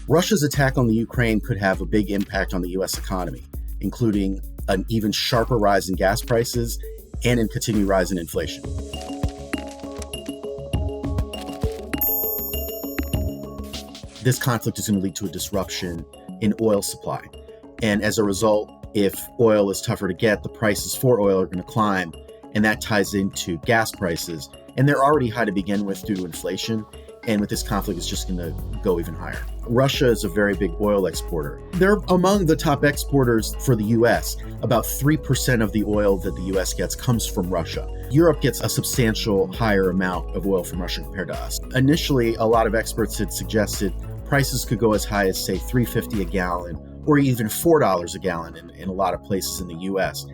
Russia's attack on the Ukraine could have a big impact on the U.S. economy, including an even sharper rise in gas prices and a continued rise in inflation. This conflict is going to lead to a disruption in oil supply. And as a result, if oil is tougher to get, the prices for oil are going to climb, and that ties into gas prices. And they're already high to begin with due to inflation. And with this conflict, it's just going to go even higher. Russia is a very big oil exporter. They're among the top exporters for the U.S. About 3% of the oil that the U.S. gets comes from Russia. Europe gets a substantial higher amount of oil from Russia compared to us. Initially, a lot of experts had suggested prices could go as high as, say, $3.50 a gallon or even $4 a gallon in a lot of places in the U.S.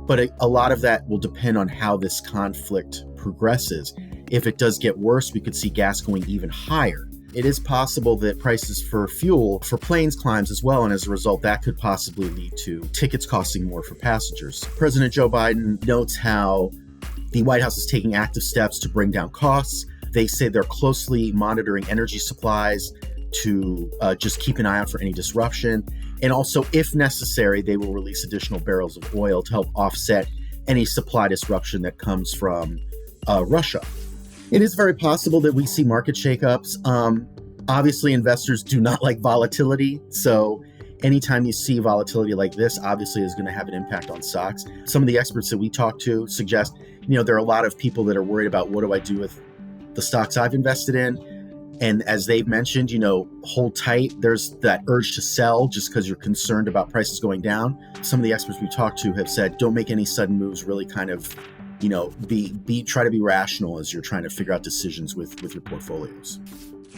But a lot of that will depend on how this conflict progresses. If it does get worse, we could see gas going even higher. It is possible that prices for fuel for planes climbs as well, and as a result, that could possibly lead to tickets costing more for passengers. President Joe Biden notes how the White House is taking active steps to bring down costs. They say they're closely monitoring energy supplies to just keep an eye out for any disruption. And also, if necessary, they will release additional barrels of oil to help offset any supply disruption that comes from Russia. It is very possible that we see market shakeups. Obviously, investors do not like volatility. So anytime you see volatility like this, obviously is going to have an impact on stocks. Some of the experts that we talk to suggest, there are a lot of people that are worried about what do I do with the stocks I've invested in. And as they've mentioned, hold tight. There's that urge to sell just because you're concerned about prices going down. Some of the experts we talked to have said, don't make any sudden moves, really kind of try to be rational as you're trying to figure out decisions with your portfolios.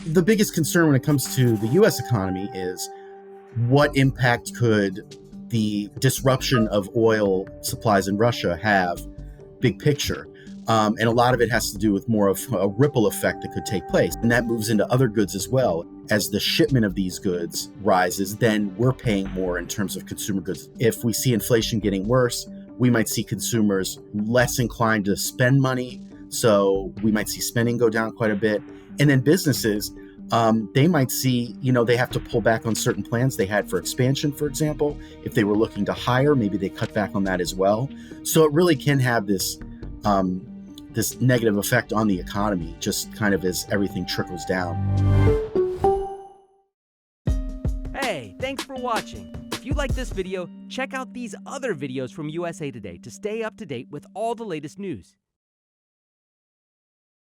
The biggest concern when it comes to the U.S. economy is what impact could the disruption of oil supplies in Russia have, big picture. And a lot of it has to do with more of a ripple effect that could take place. And that moves into other goods as well. As the shipment of these goods rises, then we're paying more in terms of consumer goods. If we see inflation getting worse, we might see consumers less inclined to spend money. So we might see spending go down quite a bit. And then businesses, they might see, they have to pull back on certain plans they had for expansion, for example. If they were looking to hire, maybe they cut back on that as well. So it really can have this negative effect on the economy, just kind of as everything trickles down. Hey, thanks for watching. If you like this video, check out these other videos from USA Today to stay up to date with all the latest news.